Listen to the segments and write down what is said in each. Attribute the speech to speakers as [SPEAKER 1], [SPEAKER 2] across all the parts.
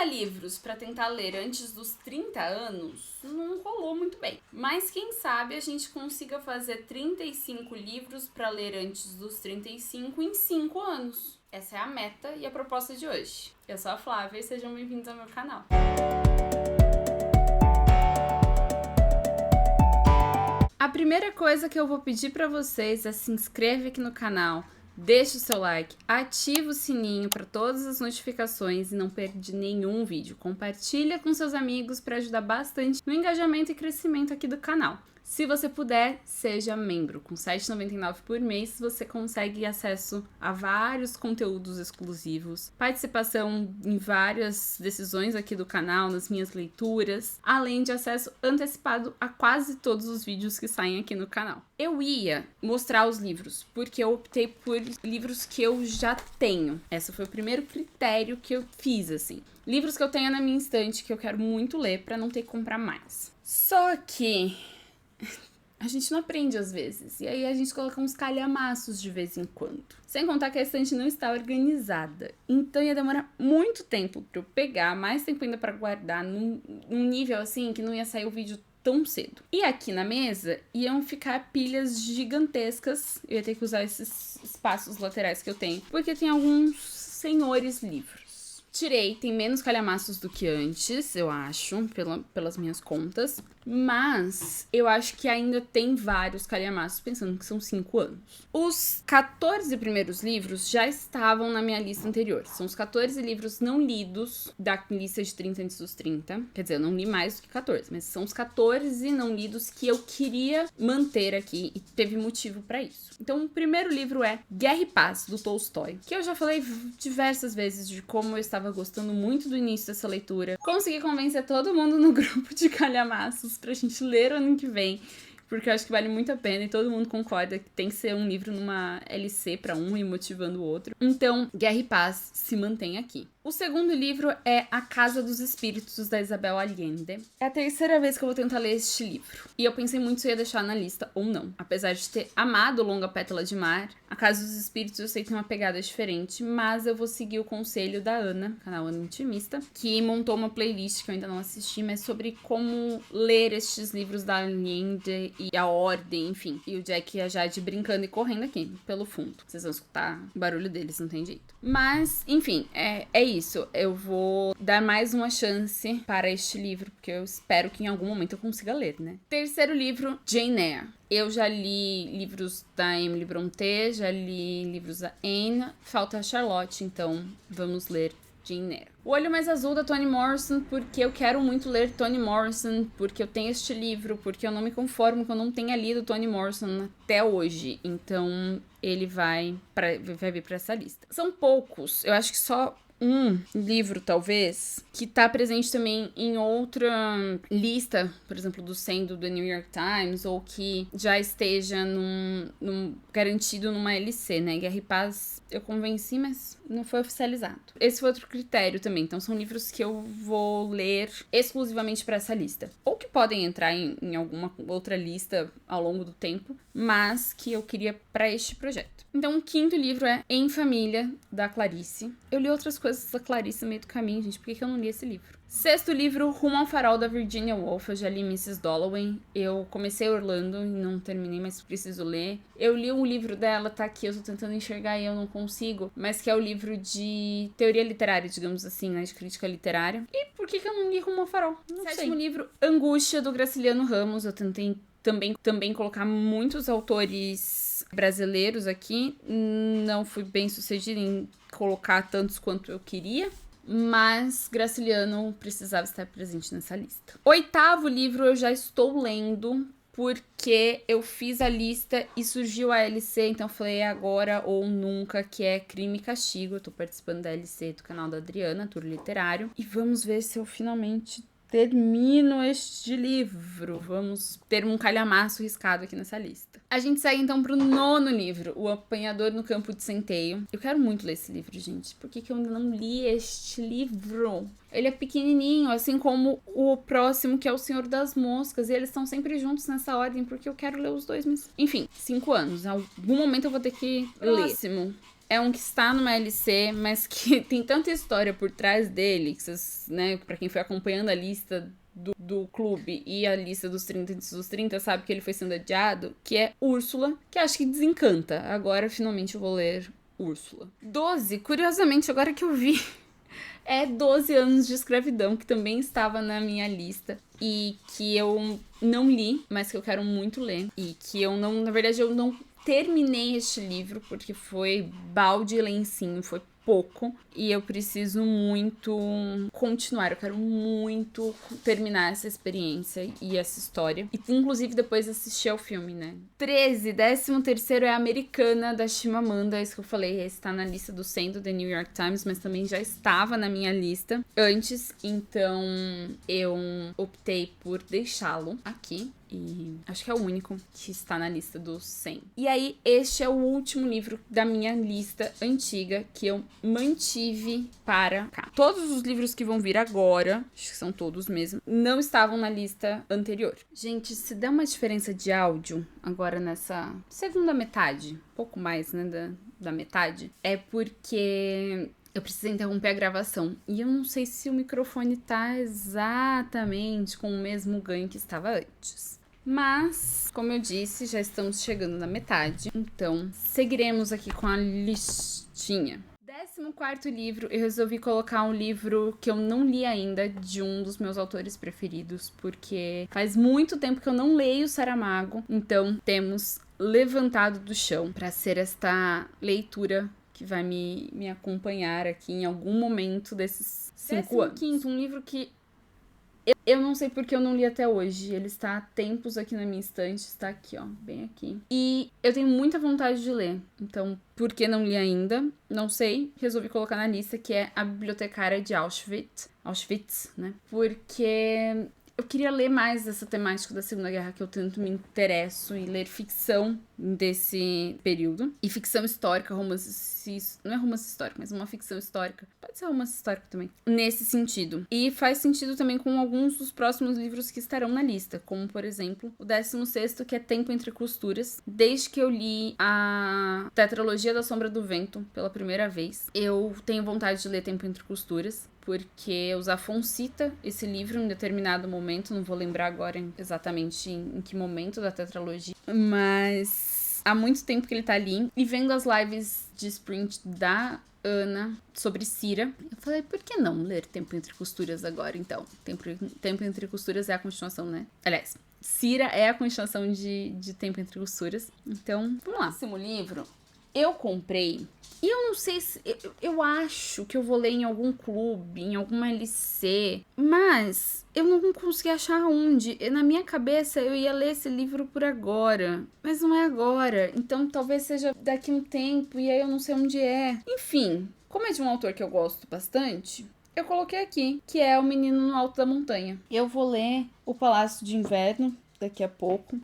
[SPEAKER 1] livros pra tentar ler antes dos 30 anos não rolou muito bem. Mas quem sabe a gente consiga fazer 35 livros pra ler antes dos 35 em 5 anos. Essa é a meta e a proposta de hoje. Eu sou a Flávia e sejam bem-vindos ao meu canal. A primeira coisa que eu vou pedir pra vocês é se inscrever aqui no canal, deixe o seu like, ative o sininho para todas as notificações e não perde nenhum vídeo. Compartilha com seus amigos para ajudar bastante no engajamento e crescimento aqui do canal. Se você puder, seja membro. Com R$ 7,99 por mês, você consegue acesso a vários conteúdos exclusivos, participação em várias decisões aqui do canal, nas minhas leituras, além de acesso antecipado a quase todos os vídeos que saem aqui no canal. Eu ia mostrar os livros, porque eu optei por livros que eu já tenho. Esse foi o primeiro critério que eu fiz, assim. Livros que eu tenho na minha estante, que eu quero muito ler para não ter que comprar mais. Só que a gente não aprende às vezes, e aí a gente coloca uns calhamaços de vez em quando. Sem contar que a estante não está organizada, então ia demorar muito tempo pra eu pegar, mais tempo ainda pra guardar, num nível assim que não ia sair o vídeo tão cedo. E aqui na mesa iam ficar pilhas gigantescas, eu ia ter que usar esses espaços laterais que eu tenho, porque tem alguns senhores livros. Tirei, tem menos calhamaços do que antes, eu acho, pelas minhas contas. Mas eu acho que ainda tem vários calhamaços, pensando que são 5 anos. Os 14 primeiros livros já estavam na minha lista anterior. São os 14 livros não lidos da lista de 30 antes dos 30. Quer dizer, eu não li mais do que 14, mas são os 14 não lidos que eu queria manter aqui e teve motivo pra isso. Então, o primeiro livro é Guerra e Paz, do Tolstói, que eu já falei diversas vezes de como eu estava gostando muito do início dessa leitura. Consegui convencer todo mundo no grupo de calhamaços pra gente ler o ano que vem, porque eu acho que vale muito a pena e todo mundo concorda que tem que ser um livro numa LC pra um e motivando o outro. Então, Guerra e Paz se mantém aqui. O segundo livro é A Casa dos Espíritos, da Isabel Allende. É a terceira vez que eu vou tentar ler este livro. E eu pensei muito se eu ia deixar na lista ou não. Apesar de ter amado Longa Pétala de Mar, A Casa dos Espíritos eu sei que tem uma pegada diferente, mas eu vou seguir o conselho da Ana, canal Ana Intimista, que montou uma playlist que eu ainda não assisti, mas sobre como ler estes livros da Allende e a ordem, enfim. E o Jack e a Jade brincando e correndo aqui, pelo fundo. Vocês vão escutar o barulho deles, não tem jeito. Mas, enfim, é isso. Eu vou dar mais uma chance para este livro, porque eu espero que em algum momento eu consiga ler, né? Terceiro livro, Jane Eyre. Eu já li livros da Emily Brontë, já li livros da Anne, falta a Charlotte, então vamos ler Jane Eyre. O Olho Mais Azul, da Toni Morrison, porque eu quero muito ler Toni Morrison, porque eu tenho este livro, porque eu não me conformo que eu não tenha lido Toni Morrison até hoje, então ele vai vir pra essa lista. São poucos, eu acho que só um livro, talvez, que tá presente também em outra lista, por exemplo, do 100 do The New York Times, ou que já esteja garantido numa LC, né? Guerra e Paz eu convenci, mas não foi oficializado. Esse foi outro critério também, então são livros que eu vou ler exclusivamente para essa lista. Ou que podem entrar em alguma outra lista ao longo do tempo, mas que eu queria para este projeto. Então, o quinto livro é Em Família, da Clarice. Eu li outras coisas da Clarice no meio do caminho, gente. Por que eu não li esse livro? Sexto livro, Rumo ao Farol, da Virginia Woolf. Eu já li Mrs. Dalloway. Eu comecei Orlando e não terminei, mas preciso ler. Eu li um livro dela, tá aqui, eu tô tentando enxergar e eu não consigo, mas que é o livro de teoria literária, digamos assim, né, de crítica literária. E por que eu não li Rumo ao Farol? Não sei. Sétimo livro, Angústia, do Graciliano Ramos. Eu tentei também colocar muitos autores brasileiros aqui. Não fui bem sucedida em colocar tantos quanto eu queria, mas Graciliano precisava estar presente nessa lista. Oitavo livro eu já estou lendo, porque eu fiz a lista e surgiu a LC, então eu falei agora ou nunca, que é Crime e Castigo. Eu tô participando da LC do canal da Adriana, Tour Literário, e vamos ver se eu finalmente termino este livro. Vamos ter um calhamaço riscado aqui nessa lista. A gente segue então pro nono livro, O Apanhador no Campo de Centeio. Eu quero muito ler esse livro, gente. Por que eu ainda não li este livro? Ele é pequenininho, assim como o próximo, que é O Senhor das Moscas. E eles estão sempre juntos nessa ordem, porque eu quero ler os dois. Mas enfim, 5 anos. Em algum momento eu vou ter que ler. Próximo. é um que está numa LC, mas que tem tanta história por trás dele, que vocês, né, pra quem foi acompanhando a lista do clube e a lista dos 30 antes dos 30, sabe que ele foi sendo adiado, que é Úrsula, que acho que desencanta. Agora, finalmente, eu vou ler Úrsula. 12, curiosamente, agora que eu vi, é 12 anos de escravidão, que também estava na minha lista e que eu não li, mas que eu quero muito ler. E que eu não, na verdade, eu não terminei este livro, porque foi balde e lencinho, foi pouco, e eu preciso muito continuar, eu quero muito terminar essa experiência e essa história, e inclusive depois assistir ao filme, né? 13, 13º é a Americana, da Chimamanda, isso que eu falei, esse tá na lista do 100 do The New York Times, mas também já estava na minha lista antes, então eu optei por deixá-lo aqui. E acho que é o único que está na lista dos 100. E aí, este é o último livro da minha lista antiga que eu mantive para cá. Todos os livros que vão vir agora, acho que são todos mesmo, não estavam na lista anterior. Gente, se der uma diferença de áudio agora nessa segunda metade, um pouco mais, né, da metade, é porque eu preciso interromper a gravação. E eu não sei se o microfone tá exatamente com o mesmo ganho que estava antes. Mas, como eu disse, já estamos chegando na metade. Então, seguiremos aqui com a listinha. 14º livro, eu resolvi colocar um livro que eu não li ainda, de um dos meus autores preferidos, porque faz muito tempo que eu não leio Saramago. Então, temos Levantado do Chão, para ser esta leitura que vai me acompanhar aqui em algum momento desses 5 anos. 15º, um livro que eu não sei porque eu não li até hoje. Ele está há tempos aqui na minha estante. Está aqui, ó, bem aqui. E eu tenho muita vontade de ler. Então, por que não li ainda? Não sei. Resolvi colocar na lista, que é A Bibliotecária de Auschwitz. Auschwitz, né? Porque eu queria ler mais dessa temática da Segunda Guerra, que eu tanto me interesso, e ler ficção desse período. E ficção histórica, romance... Não é romance histórico, mas uma ficção histórica. Pode ser romance histórico também. Nesse sentido. E faz sentido também com alguns dos próximos livros que estarão na lista. Como, por exemplo, o 16º, que é Tempo Entre Costuras. Desde que eu li a Tetralogia da Sombra do Vento pela primeira vez, eu tenho vontade de ler Tempo Entre Costuras, porque eu Zafon cita esse livro em determinado momento, não vou lembrar agora exatamente em que momento da tetralogia, mas há muito tempo que ele tá ali, e vendo as lives de sprint da Ana sobre Cira, eu falei, por que não ler Tempo Entre Costuras agora, então? Tempo Entre Costuras é a continuação, né? Aliás, Cira é a continuação de Tempo Entre Costuras, então, vamos lá. Próximo livro, eu comprei... E eu não sei se... Eu acho que eu vou ler em algum clube, em alguma LC, mas eu não consegui achar onde. Na minha cabeça, eu ia ler esse livro por agora, mas não é agora. Então, talvez seja daqui a um tempo, e aí eu não sei onde é. Enfim, como é de um autor que eu gosto bastante, eu coloquei aqui, que é O Menino no Alto da Montanha. Eu vou ler O Palácio de Inverno daqui a pouco.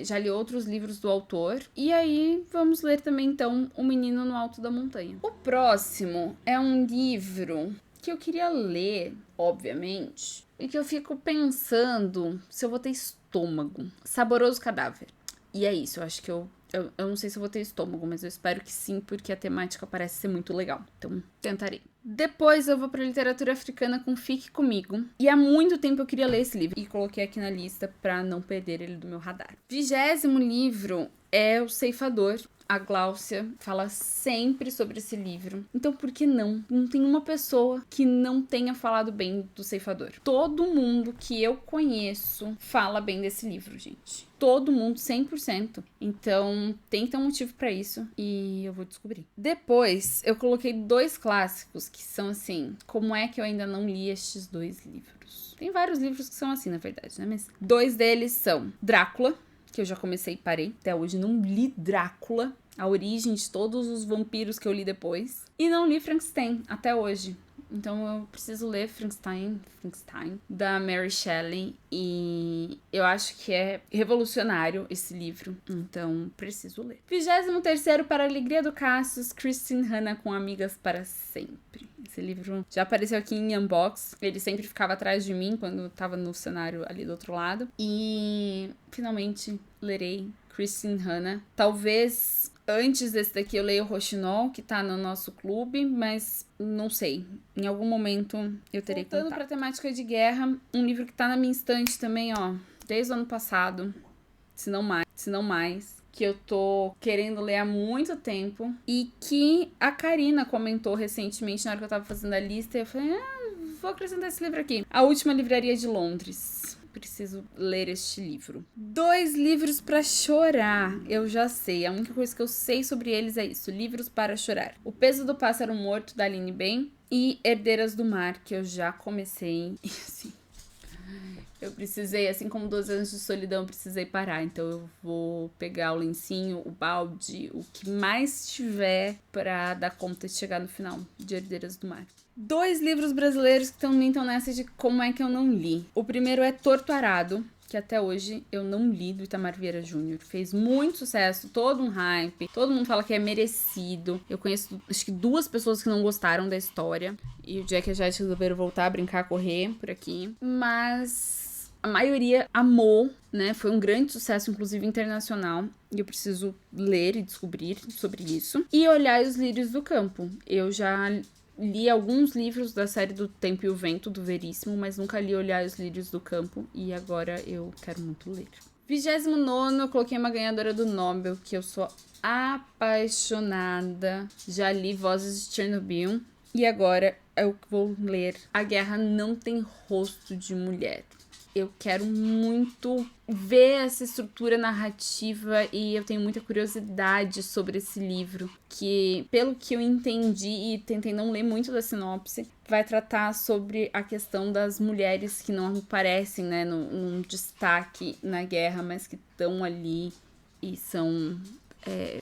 [SPEAKER 1] Já li outros livros do autor. E aí, vamos ler também, então, O Menino no Alto da Montanha. O próximo é um livro que eu queria ler, obviamente, e que eu fico pensando se eu vou ter estômago. Saboroso Cadáver. E é isso, eu acho que eu não sei se eu vou ter estômago, mas eu espero que sim, porque a temática parece ser muito legal. Então, tentarei. Depois eu vou pra literatura africana com Fique Comigo. E há muito tempo eu queria ler esse livro. E coloquei aqui na lista pra não perder ele do meu radar. 20º livro é O Ceifador. A Gláucia fala sempre sobre esse livro. Então, por que não? Não tem uma pessoa que não tenha falado bem do Ceifador. Todo mundo que eu conheço fala bem desse livro, gente. Todo mundo, 100%. Então, tem que ter um motivo pra isso. E eu vou descobrir. Depois, eu coloquei 2 clássicos que são assim... Como é que eu ainda não li estes 2 livros? Tem vários livros que são assim, na verdade, né? Mas 2 deles são Drácula, que eu já comecei e parei. Até hoje não li Drácula, a origem de todos os vampiros que eu li depois. E não li Frankenstein, até hoje. Então eu preciso ler Frankenstein, da Mary Shelley. E eu acho que é revolucionário esse livro. Então preciso ler. 23º, Para a Alegria do Cassius, Christine Hanna com Amigas para Sempre. Esse livro já apareceu aqui em Unbox. Ele sempre ficava atrás de mim quando eu tava no cenário ali do outro lado. E finalmente lerei Christine Hanna. Talvez Antes desse daqui eu leio o Rochinol, que tá no nosso clube, mas não sei. Em algum momento eu terei contato. Voltando pra temática de guerra, um livro que tá na minha estante também, ó, desde o ano passado, se não mais, que eu tô querendo ler há muito tempo e que a Karina comentou recentemente na hora que eu tava fazendo a lista e eu falei, vou acrescentar esse livro aqui. A Última Livraria de Londres. Preciso ler este livro. 2 livros pra chorar. Eu já sei. A única coisa que eu sei sobre eles é isso. Livros para chorar. O Peso do Pássaro Morto, da Aline Ben. E Herdeiras do Mar, que eu já comecei. E assim, eu precisei, assim como 12 anos de solidão, precisei parar. Então eu vou pegar o lencinho, o balde, o que mais tiver pra dar conta de chegar no final de Herdeiras do Mar. 2 livros brasileiros que também estão nessa de como é que eu não li. O primeiro é Torto Arado, que até hoje eu não li, do Itamar Vieira Júnior. Fez muito sucesso, todo um hype, todo mundo fala que é merecido. Eu conheço, acho que 2 pessoas que não gostaram da história. E o Jack e a Jade resolveram voltar a brincar, correr por aqui. Mas a maioria amou, né? Foi um grande sucesso, inclusive internacional. E eu preciso ler e descobrir sobre isso. E Olhai os Lírios do Campo. Eu já li alguns livros da série do Tempo e o Vento, do Veríssimo, mas nunca li Olhar os Lírios do Campo, e agora eu quero muito ler. 29º, eu coloquei uma ganhadora do Nobel, que eu sou apaixonada. Já li Vozes de Chernobyl, e agora eu vou ler A Guerra Não Tem Rosto de Mulher. Eu quero muito ver essa estrutura narrativa e eu tenho muita curiosidade sobre esse livro, que, pelo que eu entendi e tentei não ler muito da sinopse, vai tratar sobre a questão das mulheres que não aparecem, né, num destaque na guerra, mas que estão ali e são...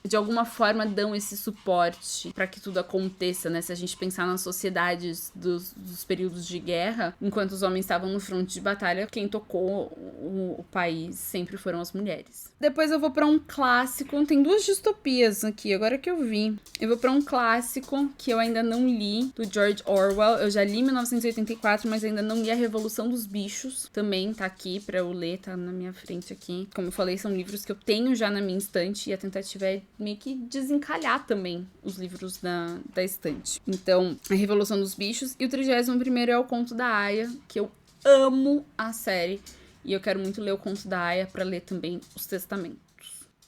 [SPEAKER 1] de alguma forma dão esse suporte para que tudo aconteça, né? Se a gente pensar nas sociedades dos períodos de guerra, enquanto os homens estavam no fronte de batalha, quem tocou o país sempre foram as mulheres. Depois eu vou para um clássico, tem 2 distopias aqui, agora que eu vi. Eu vou para um clássico que eu ainda não li, do George Orwell. Eu já li 1984, mas ainda não li A Revolução dos Bichos. Também tá aqui para eu ler, tá na minha frente aqui. Como eu falei, são livros que eu tenho já na minha estante e a tentativa é meio que desencalhar também os livros da estante. Então, A Revolução dos Bichos. E o 31º é O Conto da Aia, que eu amo a série. E eu quero muito ler O Conto da Aia para ler também Os Testamentos.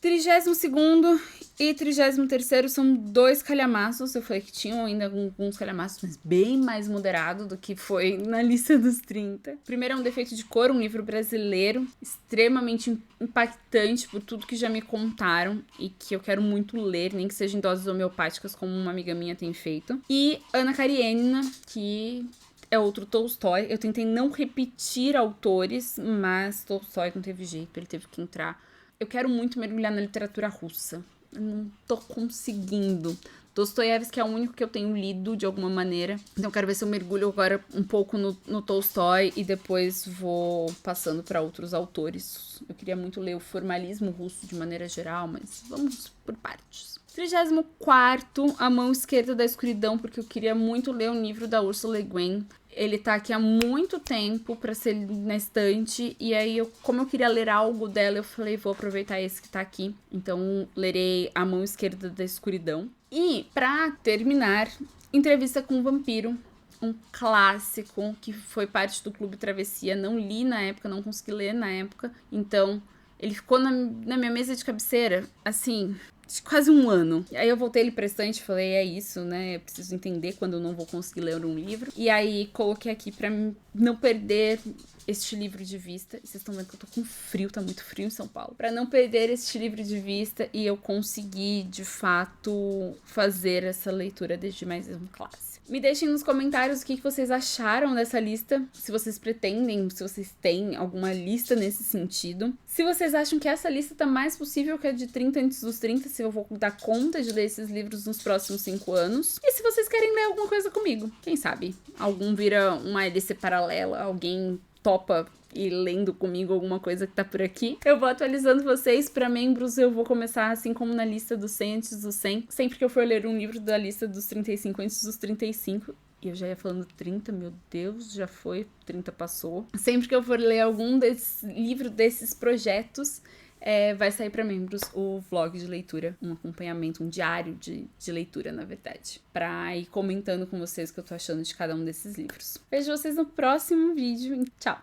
[SPEAKER 1] 32º e 33º são 2 calhamaços. Eu falei que tinham ainda alguns calhamaços, mas bem mais moderado do que foi na lista dos 30. Primeiro é Um Defeito de Cor, um livro brasileiro extremamente impactante por tudo que já me contaram e que eu quero muito ler, nem que seja em doses homeopáticas, como uma amiga minha tem feito. E Ana Karenina, que é outro Tolstói. Eu tentei não repetir autores, mas Tolstói não teve jeito, ele teve que entrar. Eu quero muito mergulhar na literatura russa. Eu não tô conseguindo. Dostoiévski é o único que eu tenho lido de alguma maneira. Então eu quero ver se eu mergulho agora um pouco no Tolstói e depois vou passando para outros autores. Eu queria muito ler o formalismo russo de maneira geral, mas vamos por partes. 34º, A Mão Esquerda da Escuridão, porque eu queria muito ler um livro da Ursula Le Guin. Ele tá aqui há muito tempo pra ser na estante, e aí, como eu queria ler algo dela, eu falei, vou aproveitar esse que tá aqui. Então, lerei A Mão Esquerda da Escuridão. E, pra terminar, Entrevista com o Vampiro, um clássico que foi parte do Clube Travessia. Não li na época, não consegui ler na época. Então, ele ficou na minha mesa de cabeceira, assim, quase um ano. Aí eu voltei ele pra estante e falei, é isso, né? Eu preciso entender quando eu não vou conseguir ler um livro. E aí coloquei aqui pra não perder este livro de vista. E vocês estão vendo que eu tô com frio, tá muito frio em São Paulo. Pra não perder este livro de vista e eu conseguir, de fato, fazer essa leitura desde mais um clássico. Me deixem nos comentários o que vocês acharam dessa lista, se vocês pretendem, se vocês têm alguma lista nesse sentido. Se vocês acham que essa lista tá mais possível que a de 30 antes dos 30, se eu vou dar conta de ler esses livros nos próximos 5 anos. E se vocês querem ler alguma coisa comigo, quem sabe? Algum vira uma LC paralela, alguém topa e lendo comigo alguma coisa que tá por aqui. Eu vou atualizando vocês. Pra membros eu vou começar assim como na lista dos 100 antes dos 100. Sempre que eu for ler um livro da lista dos 35 antes dos 35. E eu já ia falando 30, meu Deus, já foi, 30 passou. Sempre que eu for ler algum livro desses projetos, vai sair para membros o vlog de leitura, um acompanhamento, um diário de leitura, na verdade, pra ir comentando com vocês o que eu tô achando de cada um desses livros. Vejo vocês no próximo vídeo. Tchau!